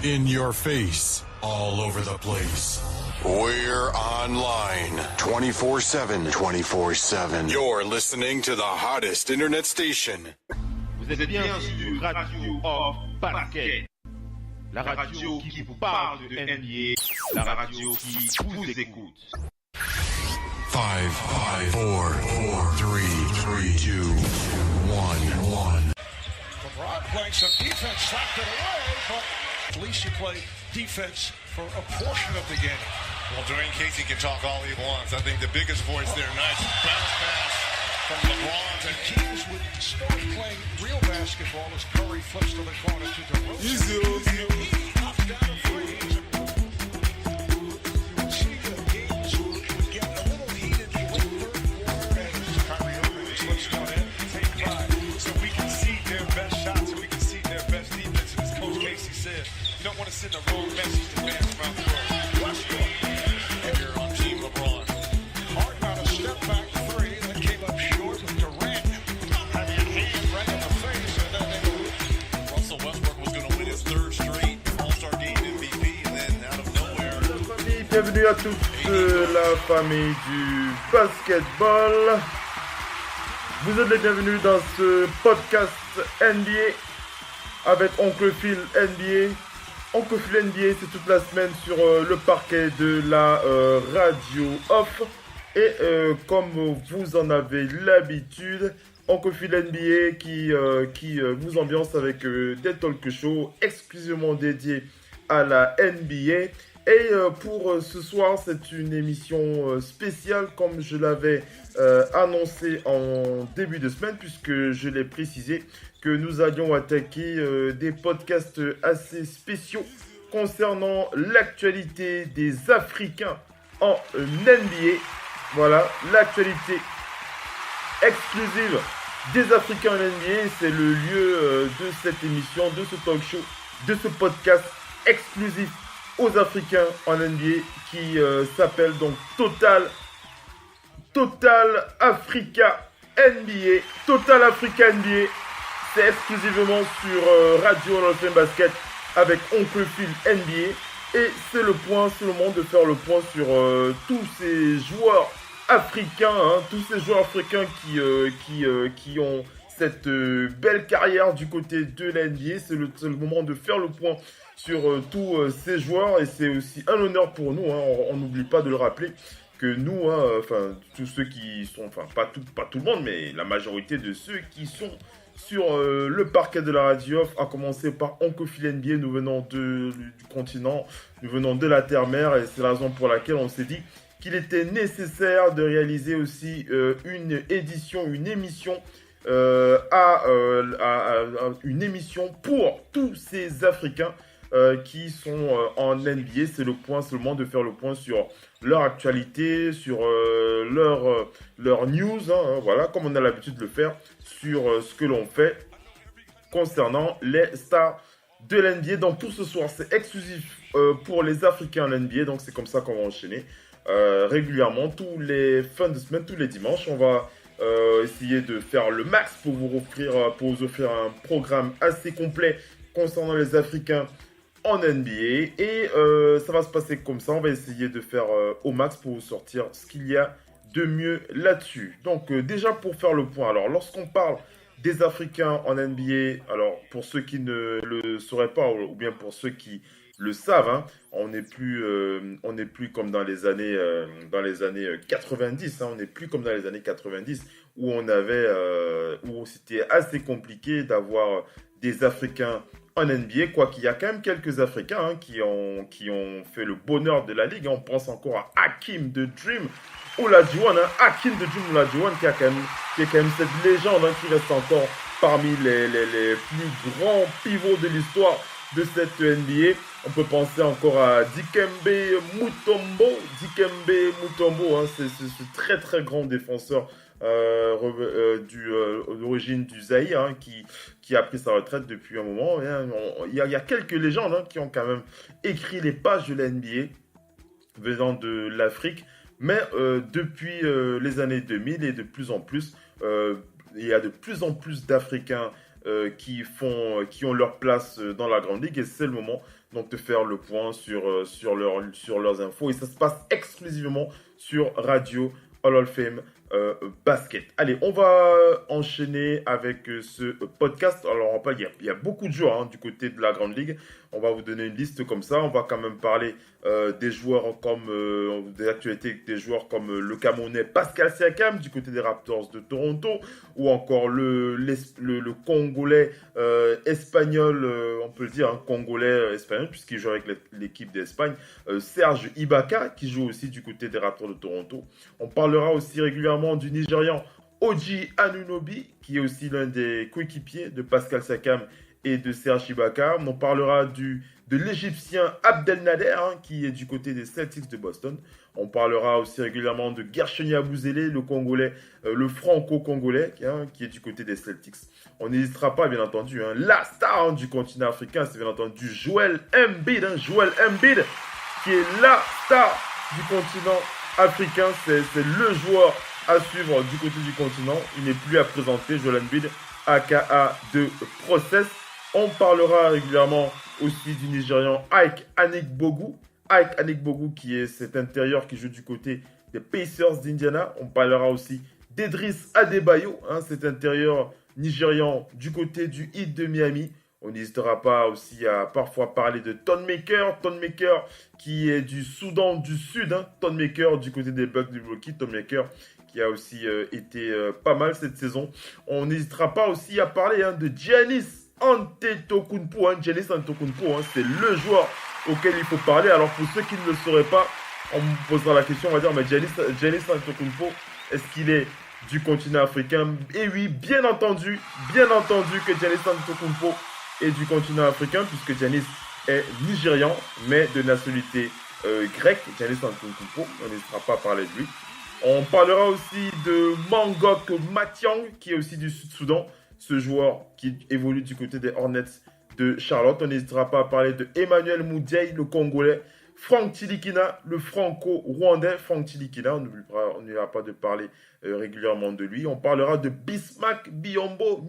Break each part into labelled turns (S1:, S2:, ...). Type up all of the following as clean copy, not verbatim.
S1: In your face, all over the place. We're online 24/7. 24/7. You're listening to the hottest internet station.
S2: Vous êtes bien sur Radio Off Basket. La radio qui vous parle de NBA. La radio qui vous écoute.
S1: 5, 4, 3, 2, 1.
S3: LeBron playing some defense, slapped it away, but at least you play defense for a portion of the game.
S4: Well, Dwayne Casey can talk all he wants. I think the biggest voice there, nice bounce pass from LeBron.
S3: And teams would start playing real basketball as Curry flips to the corner to DeRozan. He knocked down a free. You would see the games would get a little heated in the third quarter as Kyrie Irving slips one in.
S5: Take pride. So we can see their best shots and we can see their best defense. As Coach Casey said, you don't want to send a wrong message to fans around the world.
S3: Westbrook.
S4: If you're on Team LeBron.
S3: Harden on a step back three that came up short with Durant having a hand right in the face, and then they go.
S4: Russell Westbrook was going to win his third straight All-Star Game MVP, and then out of nowhere.
S6: Bienvenue à tous, la famille du basketball. Vous êtes les bienvenus dans ce podcast NBA avec Oncle Phil NBA. Oncle Phil NBA, c'est toute la semaine sur le parquet de la radio off. Et comme vous en avez l'habitude, Oncle Phil NBA qui vous ambiance avec des talk shows exclusivement dédiés à la NBA. Et pour ce soir, c'est une émission spéciale comme je l'avais annoncé en début de semaine, puisque je l'ai précisé que nous allions attaquer des podcasts assez spéciaux concernant l'actualité des Africains en NBA. Voilà, l'actualité exclusive des Africains en NBA, c'est le lieu de cette émission, de ce talk show, de ce podcast exclusif aux Africains en NBA qui s'appelle donc Total Africa NBA. Total Africa NBA, c'est exclusivement sur Radio Off Basket avec Oncle Phil NBA. Et c'est le moment de faire le point sur tous ces joueurs africains, tous ces joueurs africains qui ont cette belle carrière du côté de la NBA. C'est le moment de faire le point sur tous ces joueurs, et c'est aussi un honneur pour nous, on n'oublie pas de le rappeler, que nous, tous ceux qui sont, pas tout le monde, mais la majorité de ceux qui sont sur le parquet de la radio off, à commencer par Oncle Phil NBA, nous venons du continent, nous venons de la terre-mère, et c'est la raison pour laquelle on s'est dit qu'il était nécessaire de réaliser aussi une émission pour tous ces Africains qui sont en NBA. C'est le moment de faire le point sur leur actualité, sur leur news, voilà, comme on a l'habitude de le faire, sur ce que l'on fait concernant les stars de l'NBA. Donc pour ce soir, c'est exclusif pour les Africains en NBA, donc c'est comme ça qu'on va enchaîner régulièrement, tous les fins de semaine, tous les dimanches. On va essayer de faire le max pour vous offrir un programme assez complet concernant les Africains en NBA, et ça va se passer comme ça. On va essayer de faire au max pour vous sortir ce qu'il y a de mieux là-dessus. Donc déjà pour faire le point, alors lorsqu'on parle des Africains en NBA, alors pour ceux qui ne le sauraient pas, ou bien pour ceux qui le savent, on n'est plus comme dans les années 90, on n'est plus comme dans les années 90 où où c'était assez compliqué d'avoir des Africains en NBA, quoi qu'il y a quand même quelques Africains qui ont fait le bonheur de la ligue. On pense encore à Hakeem the Dream Olajuwon, Hakeem the Dream Olajuwon qui est quand même cette légende qui reste encore parmi les plus grands pivots de l'histoire de cette NBA. On peut penser encore à Dikembe Mutombo, c'est ce très très grand défenseur d'origine du Zaïre, qui a pris sa retraite depuis un moment. Il y a quelques légendes qui ont quand même écrit les pages de la NBA venant de l'Afrique, mais depuis les années 2000 et de plus en plus, il y a de plus en plus d'Africains qui ont leur place dans la Grande Ligue, et c'est le moment donc te faire le point sur leurs infos. Et ça se passe exclusivement sur Radio Hall of Fame Basket. Allez, on va enchaîner avec ce podcast. Alors, il y a beaucoup de joueurs du côté de la Grande Ligue. On va vous donner une liste comme ça. On va quand même parler des joueurs des actualités des joueurs comme le Camerounais Pascal Siakam du côté des Raptors de Toronto, ou encore le Congolais espagnol, on peut le dire, Congolais espagnol puisqu'il joue avec l'équipe d'Espagne, Serge Ibaka qui joue aussi du côté des Raptors de Toronto. On parlera aussi régulièrement du Nigérian Oji Anunoby qui est aussi l'un des coéquipiers de Pascal Siakam et de Serge Ibaka. On parlera de l'Égyptien Abdelnader qui est du côté des Celtics de Boston. On parlera aussi régulièrement de Gershoni Abouzele, le Congolais, le franco-congolais qui est du côté des Celtics. On n'hésitera pas, bien entendu, la star du continent africain, c'est bien entendu Joel Embiid. Joel Embiid qui est la star du continent africain. C'est le joueur à suivre du côté du continent. Il n'est plus à présenter, Joel Embiid, aka de Process. On parlera régulièrement aussi du Nigérian Ike Anigbogu. Ike Anigbogu qui est cet intérieur qui joue du côté des Pacers d'Indiana. On parlera aussi d'Edris Adebayo, cet intérieur nigérian du côté du Heat de Miami. On n'hésitera pas aussi à parfois parler de Thon Maker qui est du Soudan du Sud. Thon Maker du côté des Bucks du Milwaukee. Thon Maker qui a aussi été pas mal cette saison. On n'hésitera pas aussi à parler de Giannis Antetokounmpo. Giannis Antetokounmpo, c'est le joueur auquel il faut parler. Alors pour ceux qui ne le sauraient pas, on me posera la question, on va dire, mais Giannis Antetokounmpo, est-ce qu'il est du continent africain? Et oui, bien entendu que Giannis Antetokounmpo est du continent africain, puisque Giannis est nigérian, mais de nationalité grecque. Giannis Antetokounmpo, on n'hésitera pas à parler de lui. On parlera aussi de Mangok Mathiang, qui est aussi du Sud-Soudan, ce joueur qui évolue du côté des Hornets de Charlotte. On n'hésitera pas à parler de Emmanuel Mudiay, le Congolais, Franck Tilikina, le Franco-Rwandais. Franck Tilikina, on n'oubliera pas de parler régulièrement de lui. On parlera de Bismack Biyombo,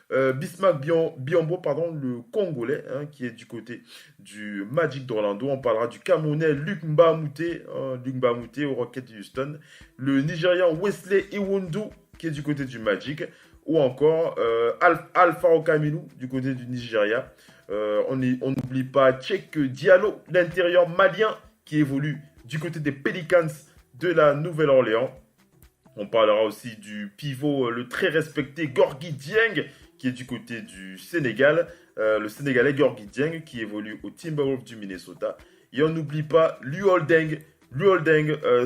S6: le Congolais, qui est du côté du Magic d'Orlando. On parlera du Camerounais Luc Mbamute au Rocket de Houston. Le Nigérian Wesley Iwundu, qui est du côté du Magic. Ou encore Alpha Okamilu, du côté du Nigeria. On n'oublie pas Tchèque Diallo, l'intérieur malien, qui évolue du côté des Pelicans de la Nouvelle-Orléans. On parlera aussi du pivot, le très respecté Gorgui Dieng, qui est du côté du Sénégal. Le Sénégalais Gorgui Dieng, qui évolue au Timberwolves du Minnesota. Et on n'oublie pas Luol Deng,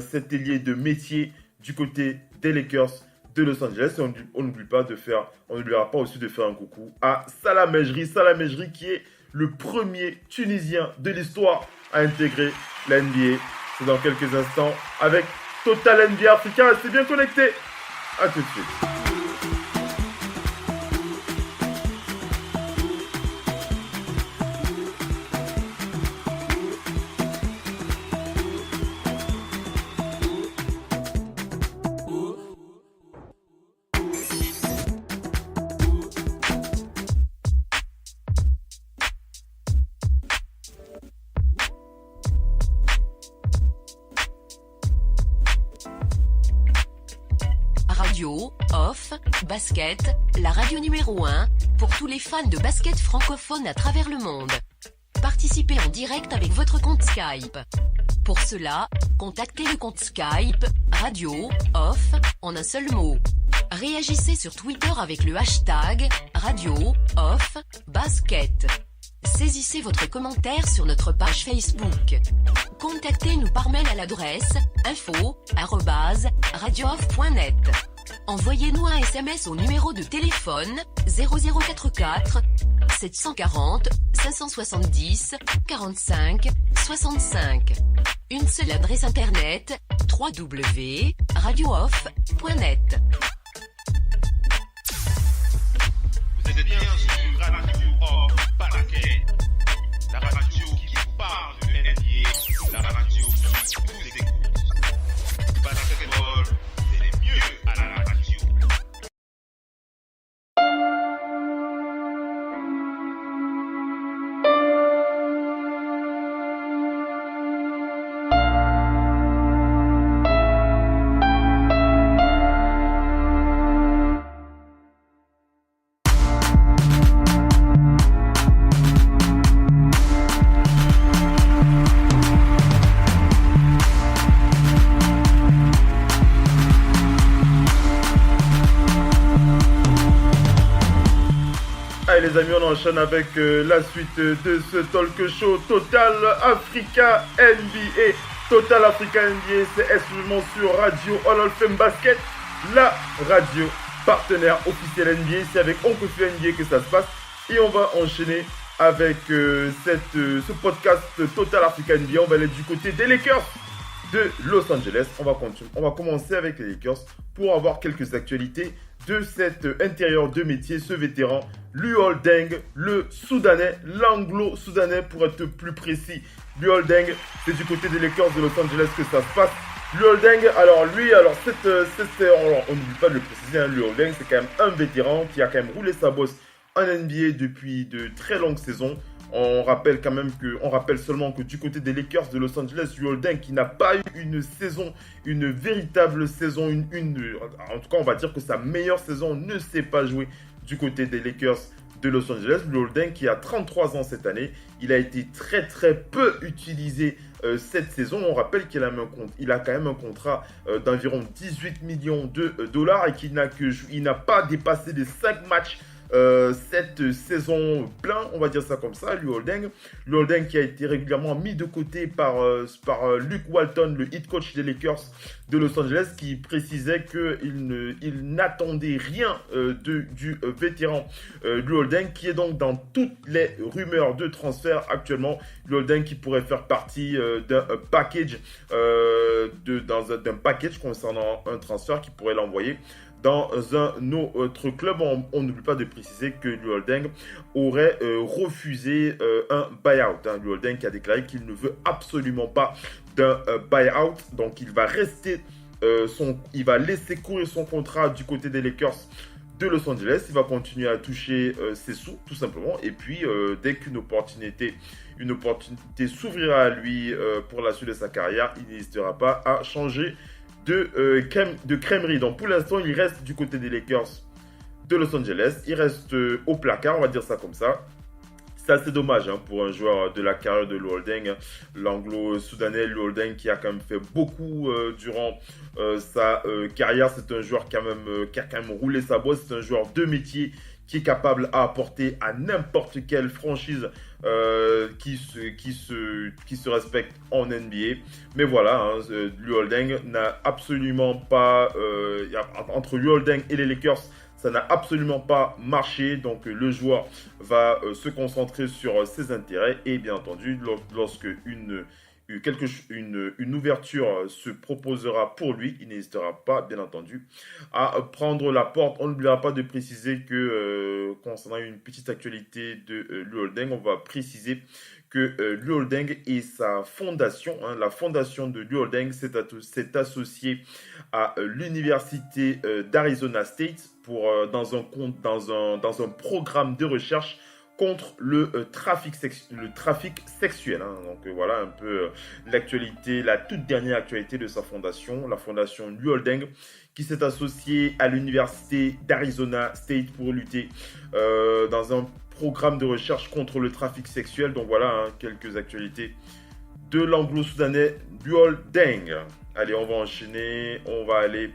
S6: cet ailier de métier du côté des Lakers de Los Angeles. Et on n'oubliera pas aussi de faire un coucou à Salah Mejri, qui est le premier Tunisien de l'histoire à intégrer la NBA. C'est dans quelques instants avec Total NBA Africa. Restez bien connectés. À tout de suite.
S7: Radio, off, basket, la radio numéro 1, pour tous les fans de basket francophone à travers le monde. Participez en direct avec votre compte Skype. Pour cela, contactez le compte Skype, radio, off, en un seul mot. Réagissez sur Twitter avec le hashtag, radio, off, basket. Saisissez votre commentaire sur notre page Facebook. Contactez-nous par mail à l'adresse info@radiooff.net. Envoyez-nous un SMS au numéro de téléphone 0044 740 570 45 65. Une seule adresse internet www.radiooff.net.
S2: Vous êtes bien sur Radio Off Basket, la radio qui vous parle de NBA, la radio qui vous écoute. Basketball, c'est mieux à la radio.
S6: Allez les amis, on enchaîne avec la suite de ce talk show Total Africa NBA. Total Africa NBA, c'est exclusivement sur Radio Hall of Fame Basket, la radio partenaire officielle NBA. C'est avec Oncle Feu NBA que ça se passe. Et on va enchaîner avec ce podcast Total Africa NBA. On va aller du côté des Lakers de Los Angeles. On va commencer avec les Lakers pour avoir quelques actualités de cet intérieur de métier, ce vétéran, Luol Deng, le Soudanais, l'Anglo-Soudanais pour être plus précis. Luol Deng, c'est du côté des Lakers de Los Angeles que ça se passe. Luol Deng, on n'oublie pas de le préciser, hein, Luol Deng, c'est quand même un vétéran qui a quand même roulé sa bosse en NBA depuis de très longues saisons. On rappelle seulement que du côté des Lakers de Los Angeles, Luol Deng qui n'a pas eu une véritable saison, en tout cas on va dire que sa meilleure saison ne s'est pas jouée du côté des Lakers de Los Angeles. Luol Deng qui a 33 ans cette année, il a été très très peu utilisé cette saison. On rappelle qu'il a quand même un contrat d'environ 18 millions de dollars et qu'il n'a pas dépassé les 5 matchs cette saison plein, on va dire ça comme ça. Luol Deng qui a été régulièrement mis de côté par Luke Walton, le head coach des Lakers de Los Angeles, qui précisait qu'il n'attendait rien du vétéran Luol Deng, qui est donc dans toutes les rumeurs de transfert actuellement. Luol Deng qui pourrait faire partie d'un package concernant un transfert qui pourrait l'envoyer dans un autre club. On n'oublie pas de préciser que Luol Deng aurait refusé un buyout. Luol Deng qui a déclaré qu'il ne veut absolument pas d'un buyout. Donc il va laisser courir son contrat du côté des Lakers de Los Angeles. Il va continuer à toucher ses sous tout simplement. Et puis dès qu'une opportunité s'ouvrira à lui pour la suite de sa carrière, il n'hésitera pas à changer de crèmerie. Donc pour l'instant, il reste du côté des Lakers de Los Angeles. Il reste au placard, on va dire ça comme ça. C'est assez dommage pour un joueur de la carrière de Luol Deng, l'anglo-soudanais Luol Deng qui a quand même fait beaucoup durant sa carrière. C'est un joueur qui a quand même roulé sa bosse. C'est un joueur de métier qui est capable à apporter à n'importe quelle franchise qui se respecte en NBA. Mais voilà, Luol Deng n'a absolument pas... entre Luol Deng et les Lakers, ça n'a absolument pas marché. Donc le joueur va se concentrer sur ses intérêts. Et bien entendu, lorsque une ouverture se proposera pour lui, il n'hésitera pas, bien entendu, à prendre la porte. On n'oubliera pas de préciser que, concernant une petite actualité de Luol Deng, on va préciser que Luol Deng et sa fondation, la fondation de Luol Deng s'est associée à l'université d'Arizona State dans un programme de recherche contre le trafic sexuel. Donc voilà un peu l'actualité, la toute dernière actualité de sa fondation, la fondation Luol Deng, qui s'est associée à l'université d'Arizona State pour lutter dans un programme de recherche contre le trafic sexuel. Donc voilà quelques actualités de l'anglo-soudanais Luol Deng. Allez, on va enchaîner, on va aller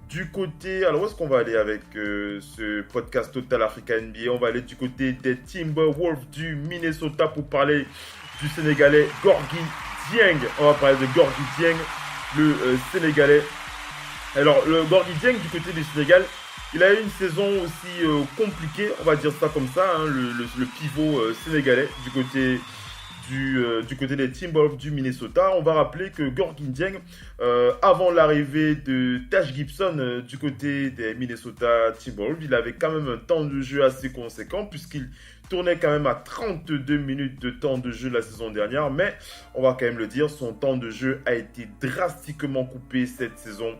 S6: du côté, alors où est-ce qu'on va aller avec ce podcast Total Africa NBA? On va aller du côté des Timberwolves du Minnesota pour parler du Sénégalais Gorgui Dieng. On va parler de Gorgui Dieng, le Sénégalais. Alors, le Gorgui Dieng du côté du Sénégal, il a eu une saison aussi compliquée, on va dire ça comme ça, le pivot sénégalais du côté des Timberwolves du Minnesota. On va rappeler que Gorgui Dieng, avant l'arrivée de Taj Gibson du côté des Minnesota Timberwolves, il avait quand même un temps de jeu assez conséquent puisqu'il tournait quand même à 32 minutes de temps de jeu la saison dernière. Mais on va quand même le dire, son temps de jeu a été drastiquement coupé cette saison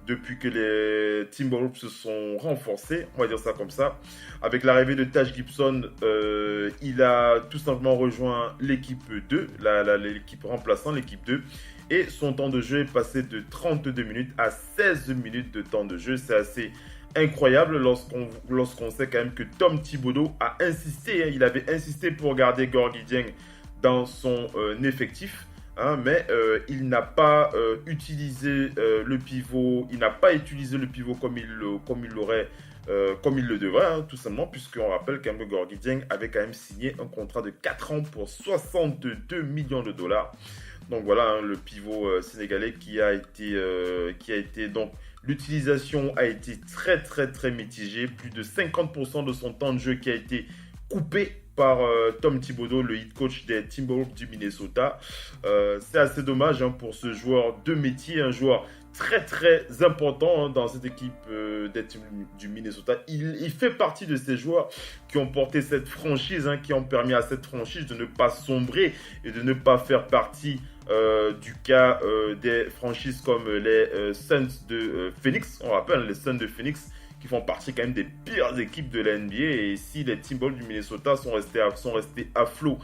S6: depuis que les Timberwolves se sont renforcés, on va dire ça comme ça. Avec l'arrivée de Taj Gibson, il a tout simplement rejoint l'équipe 2, l'équipe remplaçante, l'équipe 2. Et son temps de jeu est passé de 32 minutes à 16 minutes de temps de jeu. C'est assez incroyable lorsqu'on sait quand même que Tom Thibodeau a insisté. Il avait insisté pour garder Gorgui Dieng dans son effectif. Mais il n'a pas utilisé le pivot. Il n'a pas utilisé le pivot comme il l'aurait comme il le devrait, hein, tout simplement, puisqu'on rappelle qu'Ambe Gorgui Dieng avait quand même signé un contrat de 4 ans pour 62 millions de dollars. Donc voilà, hein, le pivot sénégalais qui a été donc l'utilisation a été très très très mitigée. Plus de 50% de son temps de jeu qui a été coupé par Tom Thibodeau, le head coach des Timberwolves du Minnesota. C'est assez dommage hein, pour ce joueur de métier, un joueur très très important hein, dans cette équipe des Timberwolves du Minnesota. Il fait partie de ces joueurs qui ont porté cette franchise, hein, qui ont permis à cette franchise de ne pas sombrer et de ne pas faire partie du cas des franchises comme les Suns de Phoenix. On rappelle les Suns de Phoenix qui font partie quand même des pires équipes de la NBA. Et si les Timberwolves du Minnesota sont restés à flot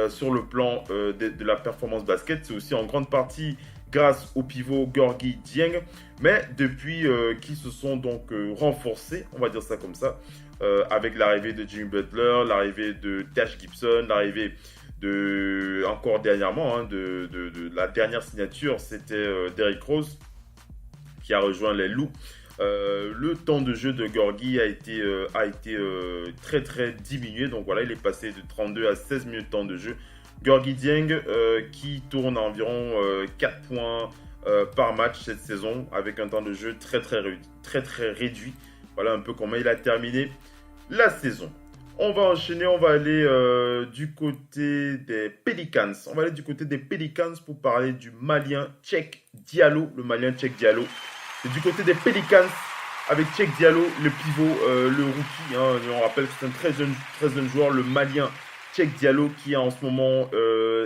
S6: sur le plan de la performance basket, c'est aussi en grande partie grâce au pivot Gorgui Dieng. Mais depuis qu'ils se sont donc renforcés, on va dire ça comme ça, avec l'arrivée de Jimmy Butler, l'arrivée de Taj Gibson, l'arrivée encore dernièrement, hein, de la dernière signature, c'était Derrick Rose qui a rejoint les Loups. Le temps de jeu de Gorgui a été très très diminué. Donc voilà, il est passé de 32 à 16 minutes de temps de jeu. Gorgui Dieng qui tourne à environ 4 points par match cette saison avec un temps de jeu très très réduit. Voilà un peu comment il a terminé la saison. On va enchaîner, on va aller du côté des Pelicans. On va aller du côté des Pelicans pour parler du Malien Cheick Diallo. Le Malien Cheick Diallo. C'est du côté des Pelicans avec Cheick Diallo, le pivot, le rookie. Hein. On rappelle que c'est un très jeune joueur, le Malien Cheick Diallo qui en ce moment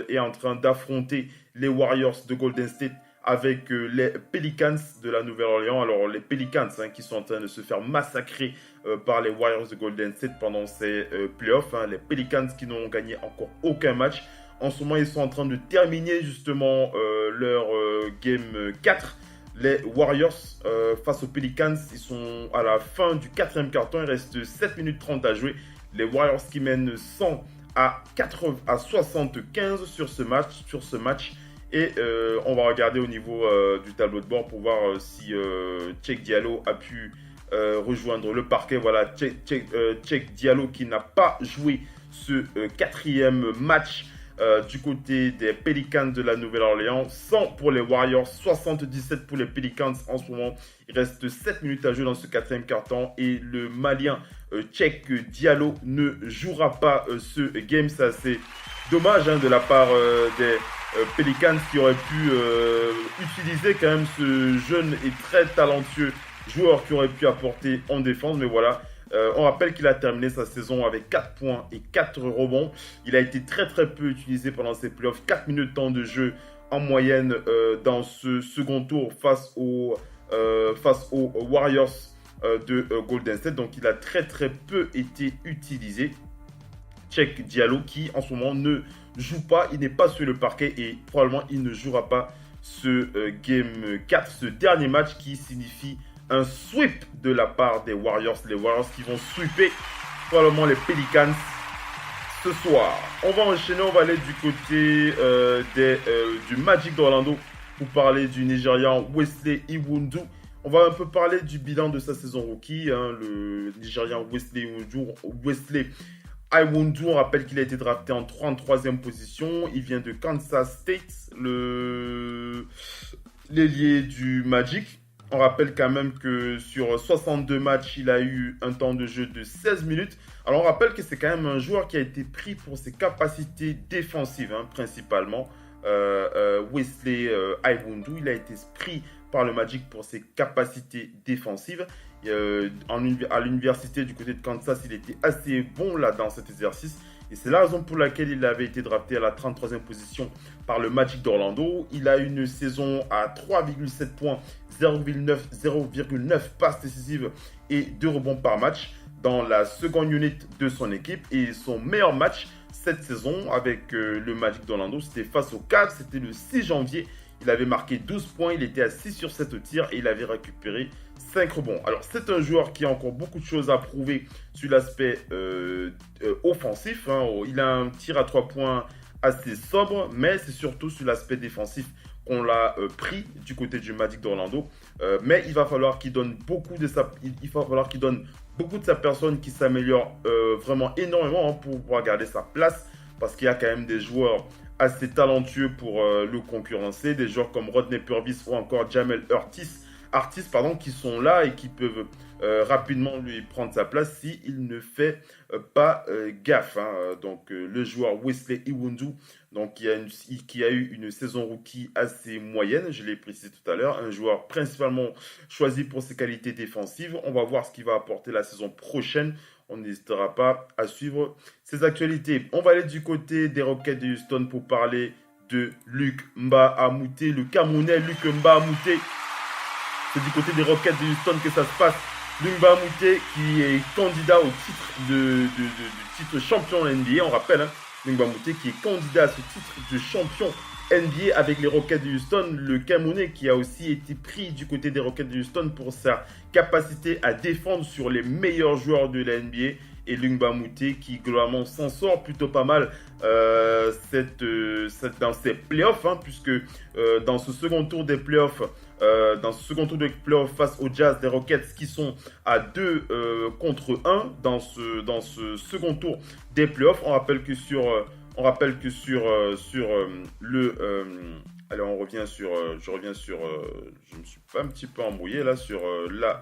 S6: est en train d'affronter les Warriors de Golden State avec les Pelicans de la Nouvelle-Orléans. Alors les Pelicans hein, qui sont en train de se faire massacrer par les Warriors de Golden State pendant ces playoffs. Hein. Les Pelicans qui n'ont gagné encore aucun match. En ce moment, ils sont en train de terminer justement leur Game 4. Les Warriors face aux Pelicans, ils sont à la fin du 4e quart-temps. Il reste 7 minutes 30 à jouer. Les Warriors qui mènent 100 à 75 sur ce match. Et on va regarder au niveau du tableau de bord pour voir si Cheick Diallo a pu rejoindre le parquet. Voilà, Cheick Diallo qui n'a pas joué ce 4e match du côté des Pelicans de la Nouvelle-Orléans. 100 pour les Warriors, 77 pour les Pelicans en ce moment. Il reste 7 minutes à jouer dans ce 4e quart-temps et le Malien Cheick Diallo ne jouera pas ce game. C'est assez dommage hein, de la part des Pelicans qui auraient pu utiliser quand même ce jeune et très talentueux joueur qui aurait pu apporter en défense. Mais voilà, on rappelle qu'il a terminé sa saison avec 4 points et 4 rebonds. Il a été très très peu utilisé pendant ces playoffs. 4 minutes de temps de jeu en moyenne dans ce second tour face aux Warriors de Golden State. Donc il a très très peu été utilisé. Cheick Diallo qui en ce moment ne joue pas, il n'est pas sur le parquet et probablement il ne jouera pas ce Game 4, ce dernier match qui signifie un sweep de la part des Warriors. Les Warriors qui vont sweeper probablement les Pelicans ce soir. On va enchaîner, on va aller du côté du Magic d'Orlando pour parler du Nigérian Wesley Iwundu. On va un peu parler du bilan de sa saison rookie. Hein, le Nigérian Wesley Iwundu, on rappelle qu'il a été drafté en 33e position. Il vient de Kansas State, l'ailier du Magic. On rappelle quand même que sur 62 matchs, il a eu un temps de jeu de 16 minutes. Alors on rappelle que c'est quand même un joueur qui a été pris pour ses capacités défensives, hein, principalement. Wesley Iwundu, il a été pris par le Magic pour ses capacités défensives. À l'université du côté de Kansas, il était assez bon là dans cet exercice. Et c'est la raison pour laquelle il avait été drafté à la 33e position par le Magic d'Orlando. Il a une saison à 3,7 points, 0,9 passes décisives et 2 rebonds par match dans la seconde unit de son équipe. Et son meilleur match cette saison avec le Magic d'Orlando, c'était face aux Cavs, c'était le 6 janvier. Il avait marqué 12 points, il était à 6 sur 7 au tir et il avait récupéré 5 rebonds. Alors, c'est un joueur qui a encore beaucoup de choses à prouver sur l'aspect offensif. Hein. Il a un tir à 3 points assez sobre, mais c'est surtout sur l'aspect défensif qu'on l'a pris du côté du Magic d'Orlando. Mais il va falloir qu'il donne beaucoup de sa personne, qui s'améliore vraiment énormément pour pouvoir garder sa place, parce qu'il y a quand même des joueurs assez talentueux pour le concurrencer, des joueurs comme Rodney Purvis ou encore Jamel Artis, qui sont là et qui peuvent rapidement lui prendre sa place s'il ne fait pas gaffe. Donc le joueur Wesley Iwundu, donc qui a eu une saison rookie assez moyenne, je l'ai précisé tout à l'heure, un joueur principalement choisi pour ses qualités défensives. On va voir ce qu'il va apporter la saison prochaine. On n'hésitera pas à suivre ses actualités. On va aller du côté des Rockets de Houston pour parler de Luc Mbah a Moute, le Camerounais Luc Mbah a Moute. C'est du côté des Rockets de Houston que ça se passe. Luc Mbah a Moute qui est candidat au titre du titre champion NBA. On rappelle, Luc Mbah a Moute qui est candidat à ce titre de champion NBA avec les Rockets de Houston. Le Camerounais qui a aussi été pris du côté des Rockets de Houston pour sa capacité à défendre sur les meilleurs joueurs de la NBA. Et Luc Mbah a Moute qui globalement s'en sort plutôt pas mal dans ces playoffs, puisque dans ce second tour des playoffs, face aux Jazz des Rockets qui sont à 2 contre 1 dans ce second tour des playoffs. On rappelle que sur je me suis pas un petit peu embrouillé là sur la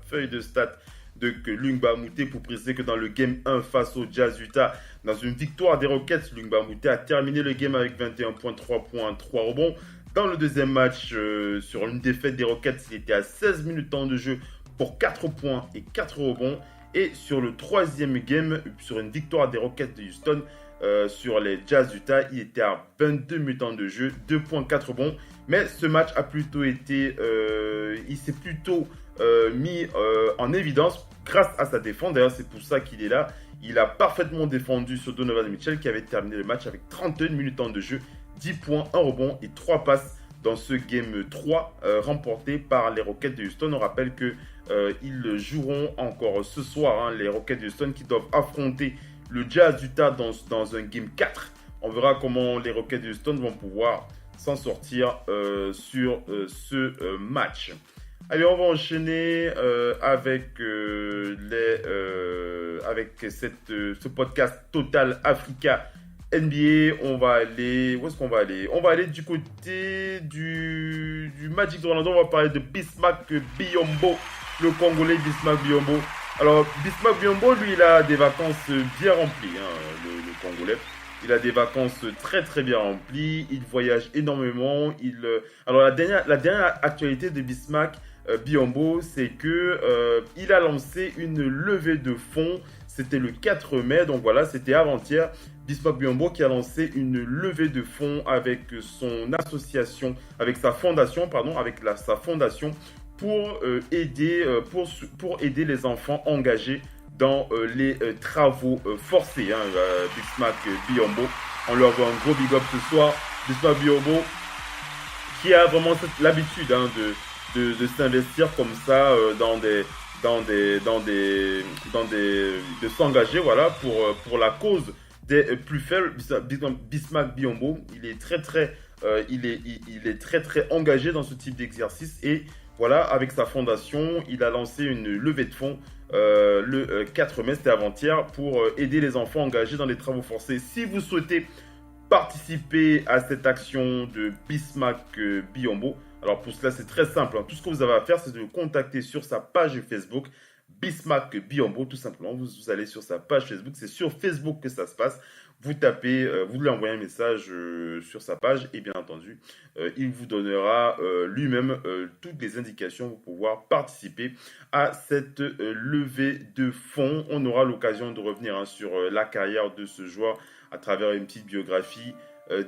S6: feuille de stats de Luc Mbah a Moute, pour préciser que dans le game 1 face au Jazz Utah, dans une victoire des Rockets, Luc Mbah a Moute a terminé le game avec 21 points, 3 points, 3 rebonds. Dans le deuxième match, sur une défaite des Rockets, il était à 16 minutes temps de jeu pour 4 points et 4 rebonds. Et sur le troisième game, sur une victoire des Rockets de Houston, sur les Jazz Utah, il était à 22 minutes temps de jeu, 2 points, 4 rebonds. Mais ce match a plutôt été, il s'est plutôt mis en évidence grâce à sa défense. D'ailleurs, c'est pour ça qu'il est là. Il a parfaitement défendu sur Donovan Mitchell qui avait terminé le match avec 31 minutes temps de jeu, 10 points, 1 rebond et 3 passes dans ce Game 3 remporté par les Rockets de Houston. On rappelle qu'ils joueront encore ce soir, les Rockets de Houston qui doivent affronter le Jazz Utah dans un Game 4. On verra comment les Rockets de Houston vont pouvoir s'en sortir sur ce match. Allez, on va enchaîner avec ce podcast Total Africa NBA. On va aller... Où est-ce qu'on va aller? On va aller du côté du Magic d'Orlando. On va parler de Bismack Biyombo, le Congolais Bismack Biyombo. Alors, Bismack Biyombo, lui, il a des vacances bien remplies, le Congolais. Il a des vacances très très bien remplies. Il voyage énormément. Alors, la dernière actualité de Bismack Biyombo, c'est que il a lancé une levée de fonds. C'était le 4 mai, donc voilà, c'était avant-hier. Bismack Biyombo qui a lancé une levée de fonds avec son association, avec sa fondation, pour aider les enfants engagés dans les travaux forcés. Bismack Biyombo, on leur envoie un gros big up ce soir. Bismack Biyombo qui a vraiment l'habitude de s'investir comme ça de s'engager, voilà, pour la cause des plus faibles. Bismack Biyombo, il est très très engagé dans ce type d'exercice et voilà, avec sa fondation, il a lancé une levée de fonds le 4 mai, c'était avant-hier, pour aider les enfants engagés dans les travaux forcés. Si vous souhaitez participer à cette action de Bismack Biyombo, alors pour cela c'est très simple, tout ce que vous avez à faire c'est de le contacter sur sa page Facebook, Bismack Biyombo, tout simplement. Vous allez sur sa page Facebook, c'est sur Facebook que ça se passe. Vous tapez, vous lui envoyez un message sur sa page et bien entendu, il vous donnera lui-même toutes les indications pour pouvoir participer à cette levée de fonds. On aura l'occasion de revenir sur la carrière de ce joueur à travers une petite biographie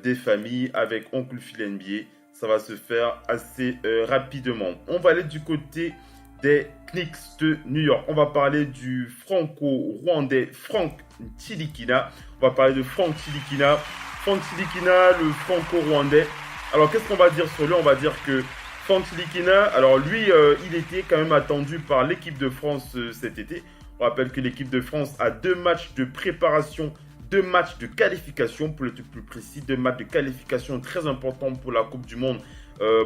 S6: des familles avec Oncle Phil NBA. Ça va se faire assez rapidement. On va aller du côté des Knicks de New York. On va parler du franco-rwandais Frank Ntilikina. On va parler de Frank Ntilikina. Frank Ntilikina, le franco-rwandais. Alors, qu'est-ce qu'on va dire sur lui? On va dire que Frank Ntilikina, alors lui, il était quand même attendu par l'équipe de France cet été. On rappelle que l'équipe de France a 2 matchs de préparation 2 matchs de qualification, pour être plus précis, 2 matchs de qualification très importants pour la Coupe du Monde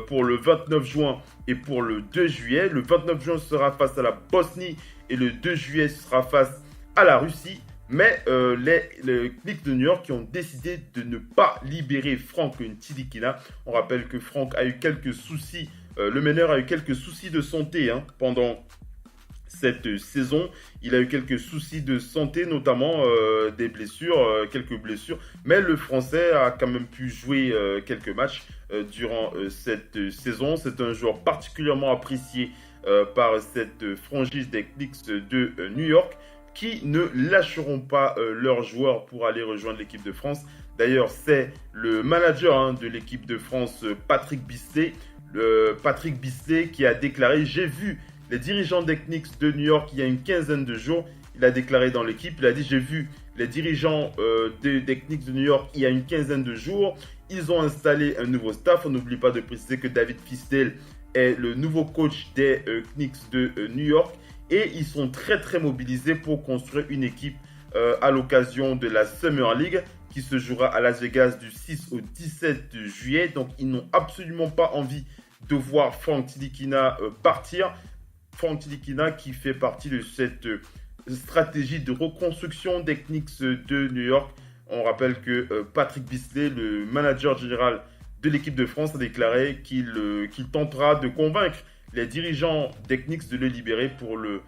S6: pour le 29 juin et pour le 2 juillet. Le 29 juin sera face à la Bosnie et le 2 juillet sera face à la Russie. Mais les Knicks de New York qui ont décidé de ne pas libérer Frank Ntilikina. On rappelle que Frank a eu quelques soucis, le meneur a eu quelques soucis de santé pendant cette saison. Il a eu quelques soucis de santé, notamment des blessures, quelques blessures. Mais le Français a quand même pu jouer quelques matchs durant cette saison. C'est un joueur particulièrement apprécié par cette franchise des Knicks de New York, qui ne lâcheront pas leurs joueurs pour aller rejoindre l'équipe de France. D'ailleurs, c'est le manager de l'équipe de France, Patrick Beasley. Patrick Beasley qui a déclaré « J'ai vu les dirigeants des Knicks de New York il y a une quinzaine de jours. » Il a déclaré dans l'équipe, il a dit « J'ai vu les dirigeants des Knicks de New York il y a une quinzaine de jours. Ils ont installé un nouveau staff. » On n'oublie pas de préciser que David Fizdale est le nouveau coach des Knicks de New York. Et ils sont très très mobilisés pour construire une équipe à l'occasion de la Summer League qui se jouera à Las Vegas du 6 au 17 juillet. Donc ils n'ont absolument pas envie de voir Frank Ntilikina partir. Frank Ntilikina qui fait partie de cette stratégie de reconstruction des Knicks de New York. On rappelle que Patrick Beasley, le manager général de l'équipe de France, a déclaré qu'il tentera de convaincre les dirigeants des Knicks de le libérer pour le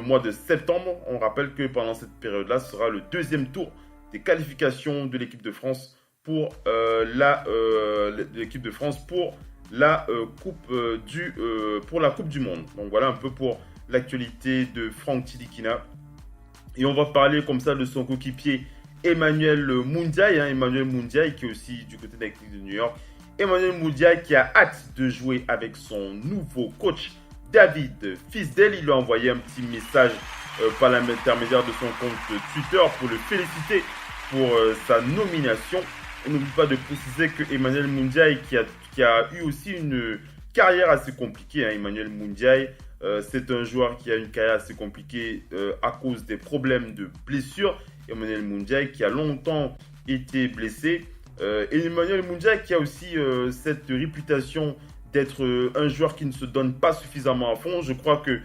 S6: mois de septembre. On rappelle que pendant cette période-là, ce sera le deuxième tour des qualifications de l'équipe de France pour la Coupe du Monde. Donc voilà un peu pour l'actualité de Frank Ntilikina. Et on va parler comme ça de son coéquipier Emmanuel Mundiaye. Emmanuel Mundiaye qui est aussi du côté des Knicks de New York. Emmanuel Mundiaye qui a hâte de jouer avec son nouveau coach David Fizdale. Il lui a envoyé un petit message par l'intermédiaire de son compte Twitter pour le féliciter pour sa nomination. On n'oublie pas de préciser que Emmanuel Mundiaye qui a eu aussi une carrière assez compliquée. Emmanuel Mundiaye, c'est un joueur qui a une carrière assez compliquée à cause des problèmes de blessures. Emmanuel Mundiaye qui a longtemps été blessé. Et Emmanuel Mundiaye qui a aussi cette réputation d'être un joueur qui ne se donne pas suffisamment à fond. Je crois que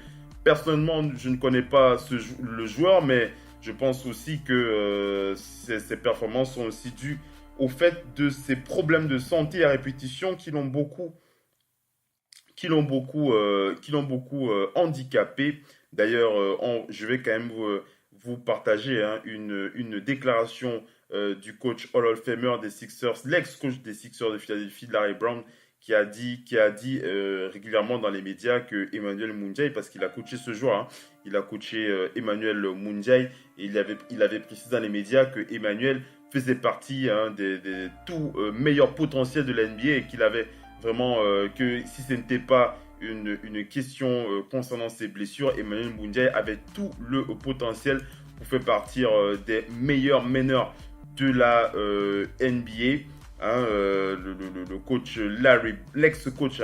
S6: personnellement, je ne connais pas le joueur, mais je pense aussi que ses performances sont aussi dues au fait de ses problèmes de santé à répétition qui l'ont beaucoup handicapé. D'ailleurs, je vais quand même vous partager une déclaration du coach Hall of Famer des Sixers, l'ex-coach des Sixers de Philadelphie, Larry Brown, qui a dit régulièrement dans les médias que Emmanuel Mundiaye, parce qu'il a coaché ce joueur, il a coaché Emmanuel Mundiaye, et il avait précisé dans les médias que Emmanuel faisait partie des tout meilleurs potentiels de la NBA et qu'il avait vraiment que si ce n'était pas une question concernant ses blessures, Emmanuel Mundiaye avait tout le potentiel pour faire partie des meilleurs meneurs de la NBA. Le coach l'ex-coach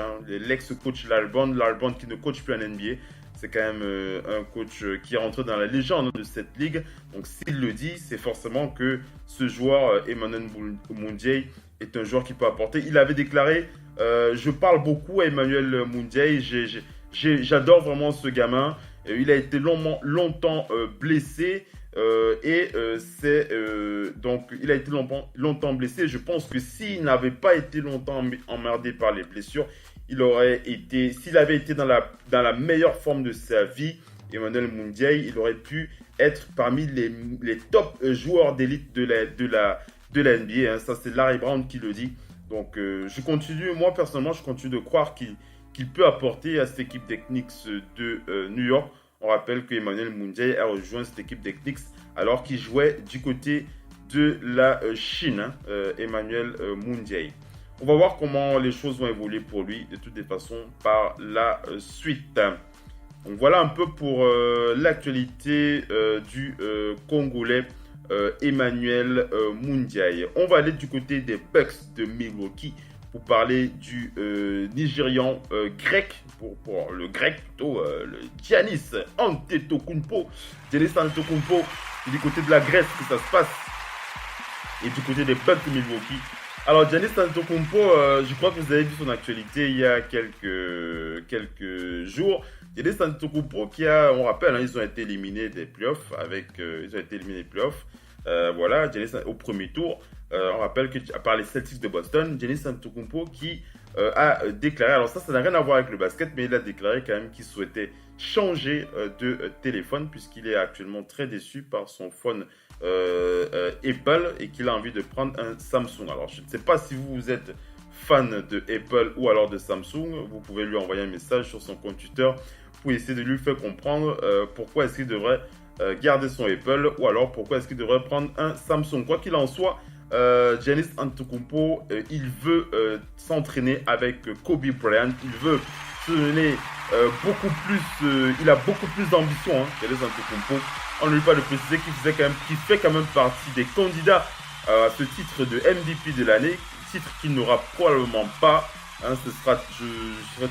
S6: Larry Brown qui ne coach plus en NBA. C'est quand même un coach qui est rentré dans la légende de cette ligue. Donc s'il le dit, c'est forcément que ce joueur, Emmanuel Mundiaye, est un joueur qui peut apporter. Il avait déclaré je parle beaucoup à Emmanuel Mundiaye, j'adore vraiment ce gamin. Il a été longtemps blessé. Donc il a été longtemps blessé. Je pense que s'il n'avait pas été longtemps emmerdé par les blessures, s'il avait été dans la meilleure forme de sa vie, Emmanuel Mundiaye, il aurait pu être parmi les top joueurs d'élite de la NBA. Ça, c'est Larry Brown qui le dit. Donc moi personnellement, je continue de croire qu'il peut apporter à cette équipe des Knicks de New York. On rappelle que Emmanuel Mundiaye a rejoint cette équipe des Knicks alors qu'il jouait du côté de la Chine, Emmanuel Mundiaye. On va voir comment les choses vont évoluer pour lui de toutes les façons par la suite. Donc voilà un peu pour l'actualité du Congolais Emmanuel Mundiaye. On va aller du côté des Bucks de Milwaukee pour parler du Nigérian grec, pour le grec plutôt, le Giannis Antetokounmpo. Giannis Antetokounmpo, du côté de la Grèce que ça se passe. Et du côté des Bucks de Milwaukee. Alors, Giannis Antetokounmpo, je crois que vous avez vu son actualité il y a quelques jours. Giannis Antetokounmpo qui a, on rappelle, ils ont été éliminés des playoffs voilà, Giannis au premier tour. On rappelle que, à part les Celtics de Boston, Giannis Antetokounmpo qui a déclaré, alors ça n'a rien à voir avec le basket, mais il a déclaré quand même qu'il souhaitait changer de téléphone puisqu'il est actuellement très déçu par son phone Apple et qu'il a envie de prendre un Samsung. Alors je ne sais pas si vous êtes fan de Apple ou alors de Samsung, vous pouvez lui envoyer un message sur son compte Twitter pour essayer de lui faire comprendre pourquoi est-ce qu'il devrait garder son Apple ou alors pourquoi est-ce qu'il devrait prendre un Samsung. Quoi qu'il en soit, Giannis Antetokounmpo, il veut s'entraîner avec Kobe Bryant, il veut se donner beaucoup plus, il a beaucoup plus d'ambition, Giannis Antetokounmpo. On ne lui pas de préciser qu'il fait quand même partie des candidats à ce titre de MVP de l'année, titre qu'il n'aura probablement pas. Je serais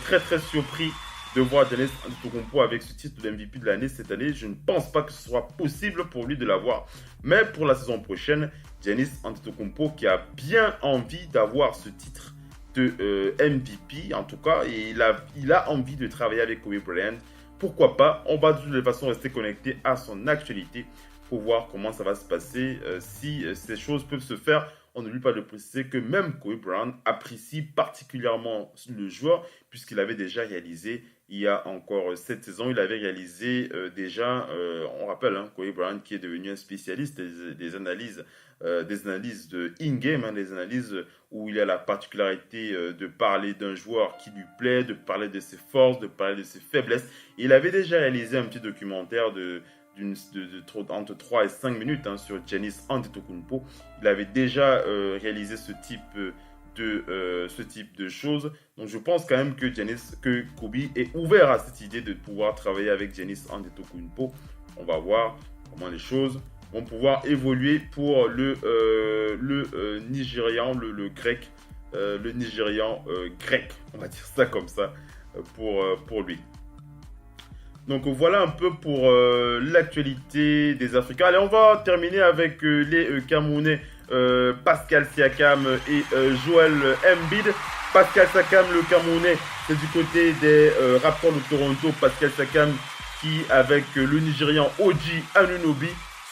S6: très très surpris de voir Giannis Antetokounmpo avec ce titre de MVP de l'année cette année. Je ne pense pas que ce soit possible pour lui de l'avoir. Mais pour la saison prochaine, Giannis Antetokounmpo qui a bien envie d'avoir ce titre de MVP, en tout cas, et il a envie de travailler avec Kobe Bryant. Pourquoi pas? On va de toute façon rester connecté à son actualité pour voir comment ça va se passer, si ces choses peuvent se faire. On n'oublie pas de préciser que même Kobe Bryant apprécie particulièrement le joueur puisqu'il avait déjà réalisé, il y a encore cette saison, il avait réalisé déjà, on rappelle, Kobe Bryant qui est devenu un spécialiste des analyses de in-game, des analyses où il a la particularité de parler d'un joueur qui lui plaît, de parler de ses forces, de parler de ses faiblesses. Et il avait déjà réalisé un petit documentaire entre 3 et 5 minutes sur Giannis Antetokounmpo. Il avait déjà réalisé ce type de choses. Donc je pense quand même que Kobe est ouvert à cette idée de pouvoir travailler avec Giannis Antetokounmpo. On va voir comment les choses vont pouvoir évoluer pour le Nigérian, le grec, le Nigérian grec, on va dire ça comme ça, pour lui. Donc voilà un peu pour l'actualité des Africains. Allez, on va terminer avec les Camerounais Pascal Siakam et Joel Embiid. Pascal Siakam, le Camerounais, c'est du côté des Raptors de Toronto. Pascal Siakam qui, avec le Nigérian Oji Anunoby,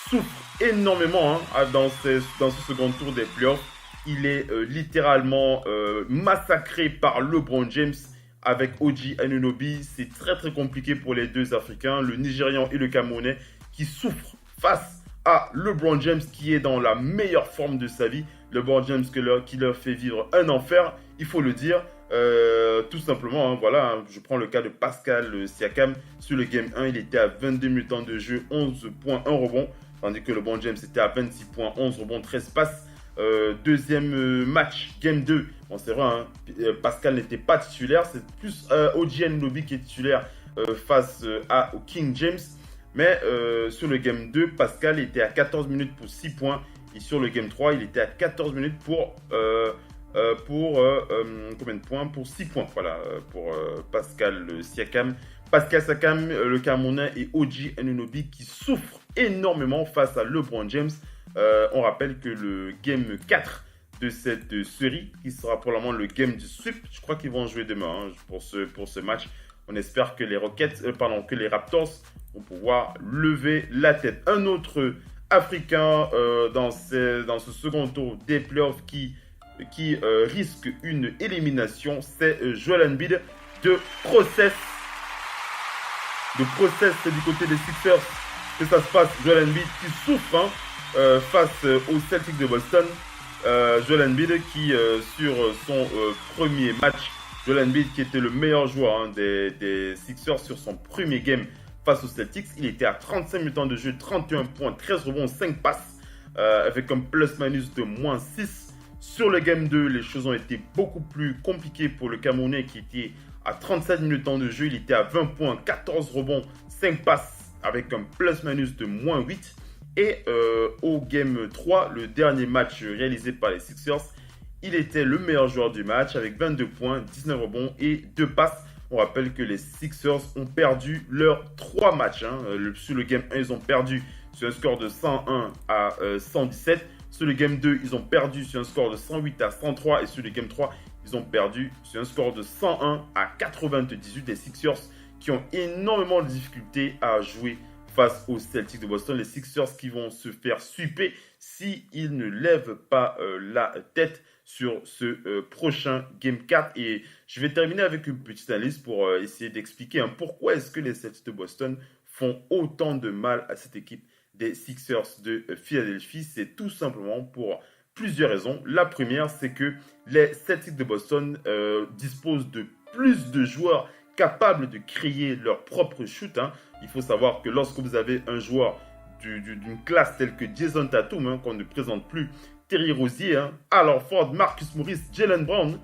S6: souffre énormément dans ce second tour des playoffs. Il est littéralement massacré par LeBron James avec Oji Anunoby. C'est très très compliqué pour les deux Africains, le Nigérian et le Camerounais, qui souffrent face à LeBron James qui est dans la meilleure forme de sa vie. LeBron James qui leur fait vivre un enfer, il faut le dire. Tout simplement, voilà, je prends le cas de Pascal Siakam. Sur le Game 1, il était à 22 minutes de jeu, 11 points, 1 rebond. Tandis que LeBron James était à 26 points, 11 rebonds, 13 passes. Deuxième match, Game 2. Bon, c'est vrai, Pascal n'était pas titulaire. C'est plus Oji Anunoby qui est titulaire face au King James. Mais sur le Game 2, Pascal était à 14 minutes pour 6 points. Et sur le Game 3, il était à 14 minutes pour combien de points? Pour 6 points. Voilà, pour Pascal Siakam. Pascal Siakam, le Camerounais, et Oji Anunoby qui souffrent énormément face à LeBron James. On rappelle que le Game 4 de cette série, qui sera probablement le Game du sweep, je crois qu'ils vont jouer demain pour ce match. On espère que les Raptors vont pouvoir lever la tête. Un autre Africain dans ce second tour des playoffs qui risque une élimination, c'est Joel Embiid de Process. De Process, c'est du côté des Sixers que ça se passe. Joel Embiid qui souffre face aux Celtics de Boston. Joel Embiid qui, sur son premier match, Joel Embiid qui était le meilleur joueur des Sixers sur son premier game face aux Celtics. Il était à 35 minutes de jeu, 31 points, 13 rebonds, 5 passes, avec un plus-minus de -6. Sur le Game 2, les choses ont été beaucoup plus compliquées pour le Camerounais qui était à 37 minutes de jeu. Il était à 20 points, 14 rebonds, 5 passes, avec un plus-minus de -8. Et au Game 3, le dernier match réalisé par les Sixers, il était le meilleur joueur du match avec 22 points, 19 rebonds et 2 passes. On rappelle que les Sixers ont perdu leurs 3 matchs. Sur le Game 1, ils ont perdu sur un score de 101 à 117. Sur le Game 2, ils ont perdu sur un score de 108 à 103. Et sur le Game 3, ils ont perdu sur un score de 101 à 98. Les Sixers qui ont énormément de difficultés à jouer face aux Celtics de Boston. Les Sixers qui vont se faire sweeper s'ils ne lèvent pas la tête sur ce prochain Game 4. Et je vais terminer avec une petite analyse pour essayer d'expliquer pourquoi est-ce que les Celtics de Boston font autant de mal à cette équipe des Sixers de Philadelphie. C'est tout simplement pour plusieurs raisons. La première, c'est que les Celtics de Boston disposent de plus de joueurs capables de créer leur propre shoot. Il faut savoir que lorsque vous avez un joueur d'une classe telle que Jason Tatum, qu'on ne présente plus, Terry Rozier, Al Horford, Marcus Morris, Jaylen Brown,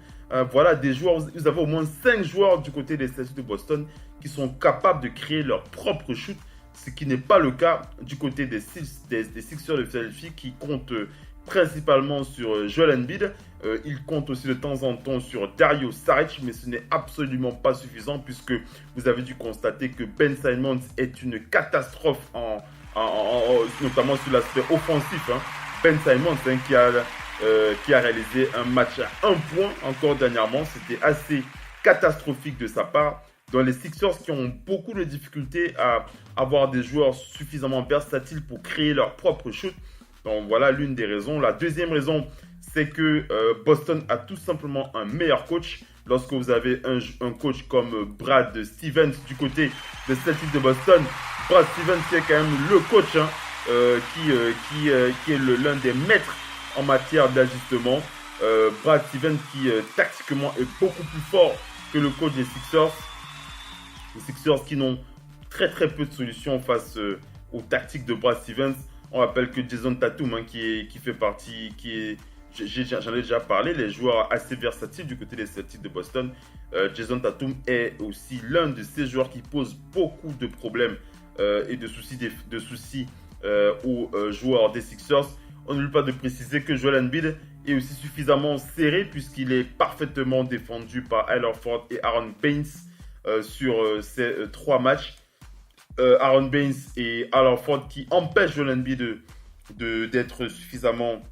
S6: voilà des joueurs, vous avez au moins 5 joueurs du côté des Celtics de Boston qui sont capables de créer leur propre shoot, ce qui n'est pas le cas du côté des Sixers de Philadelphie qui comptent principalement sur Joel Embiid. Il compte aussi de temps en temps sur Dario Saric, mais ce n'est absolument pas suffisant puisque vous avez dû constater que Ben Simmons est une catastrophe, notamment sur l'aspect offensif. Ben Simmons qui a réalisé un match à 1 point encore dernièrement. C'était assez catastrophique de sa part. Dans les Sixers qui ont beaucoup de difficultés à avoir des joueurs suffisamment versatiles pour créer leur propre shoot. Donc voilà l'une des raisons. La deuxième raison, c'est que Boston a tout simplement un meilleur coach. Lorsque vous avez un coach comme Brad Stevens du côté des Celtics de Boston, Brad Stevens qui est quand même le coach qui est l'un des maîtres en matière d'ajustement. Brad Stevens qui tactiquement est beaucoup plus fort que le coach des Sixers. Les Sixers qui n'ont très peu de solutions face aux tactiques de Brad Stevens. On rappelle que Jason Tatum qui fait partie, j'en ai déjà parlé, les joueurs assez versatiles du côté des Celtics de Boston. Jason Tatum est aussi l'un de ces joueurs qui posent beaucoup de problèmes et de soucis aux joueurs des Sixers. On n'oublie pas de préciser que Joel Embiid est aussi suffisamment serré puisqu'il est parfaitement défendu par Al Horford et Aaron Baines sur ces 3 matchs. Aaron Baines et Al Horford qui empêchent Joel Embiid d'être suffisamment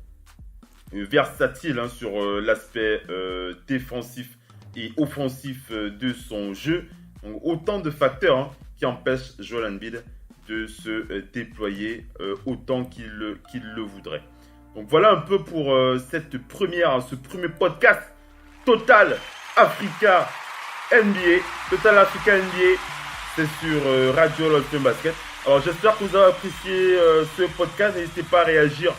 S6: versatile sur l'aspect défensif et offensif de son jeu. Donc, autant de facteurs qui empêchent Joel Embiid de se déployer autant qu'il le voudrait. Donc voilà un peu pour ce premier podcast Total Africa NBA. Total Africa NBA, c'est sur Radio Hall of Fame Basket. Alors j'espère que vous avez apprécié ce podcast. N'hésitez pas à réagir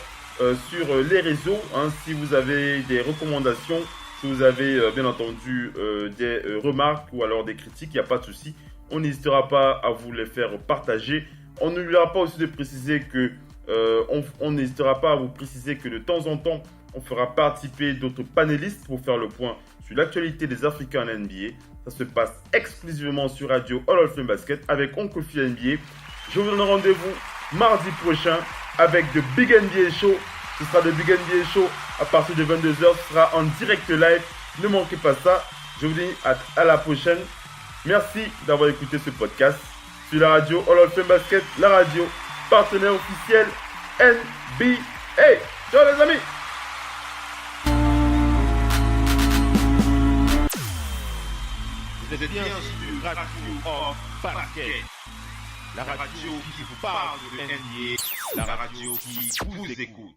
S6: sur les réseaux si vous avez des recommandations, si vous avez bien entendu des remarques ou alors des critiques, il n'y a pas de souci. On n'hésitera pas à vous les faire partager. On n'oubliera pas aussi de préciser que on n'hésitera pas à vous préciser que de temps en temps, on fera participer d'autres panélistes pour faire le point sur l'actualité des Africains en NBA. Ça se passe exclusivement sur Radio Hall of Fame Basket avec Oncle Phil NBA. Je vous donne rendez-vous mardi prochain avec The Big NBA Show. Ce sera The Big NBA Show à partir de 22h. Ce sera en direct live. Ne manquez pas ça. Je vous dis à la prochaine. Merci d'avoir écouté ce podcast sur la radio Hall of Fame Basket, la radio partenaire officiel NBA. Ciao les amis.
S2: Vous êtes bien sur Radio Off Basket, la radio qui vous parle de NBA, la radio qui vous écoute.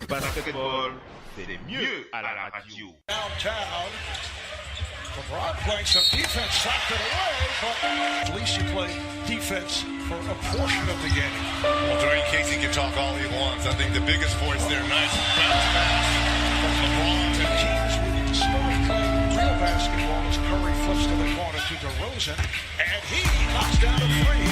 S2: Basketball, c'est mieux à la radio.
S3: Downtown. LeBron playing some defense, slapped it away, but at least you play defense for a portion of the game.
S4: Well, Dwayne Casey can talk all he wants. I think the biggest voice there, nice bounce pass from LeBron.
S3: The teams will start playing real basketball as Curry flips to the corner to DeRozan, and he knocks down a three.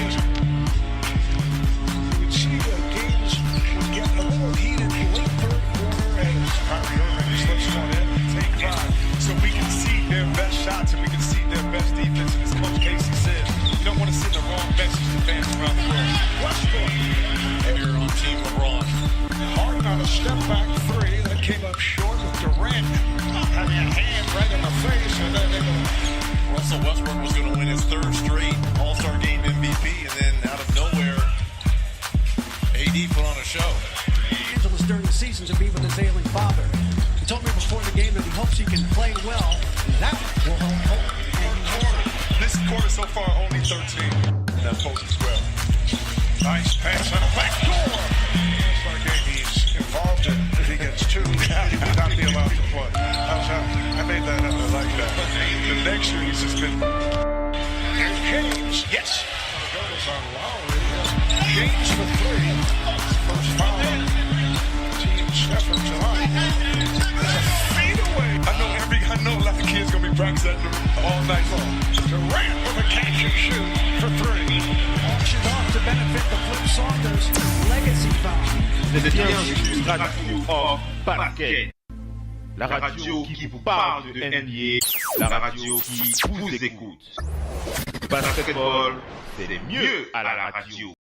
S3: You can see the games would get a little heated late third quarter as Kyrie Irving slips one in, take 5. So we can see their best shots and we can see their best defense. And as Coach Casey says, you don't want to send the wrong message to fans around the world. Westbrook.
S4: And you're on Team LeBron.
S3: Harden on a step back 3 that came up short with Durant having a hand right in the face. And then
S4: Russell Westbrook was going to win his 3rd straight All-Star Game MVP, and then out of nowhere, AD put on a show.
S3: Angeles
S8: during the season to be with his ailing father. He told me before the game that he hopes he can play well, and that will help hope.
S3: This quarter so far, only 13 in that post as well. Nice pass on the back door. Looks like he's involved in if he gets two. He would not be allowed to play. I made that up. I like that. The next year he's suspended. There's James. Yes. The goal is on Lowry. James for three. First foul. Team's effort tonight. There's a fadeaway. I know a lot of kids gonna be practicing all night long. Durant with a catch and shoot for three.
S8: Auctioned off to benefit the Flip Saunders legacy fund.
S2: Vous êtes bien sur Radio Off Basket. La radio qui vous parle de NBA, la radio qui vous écoute. Basketball, c'est mieux à la radio.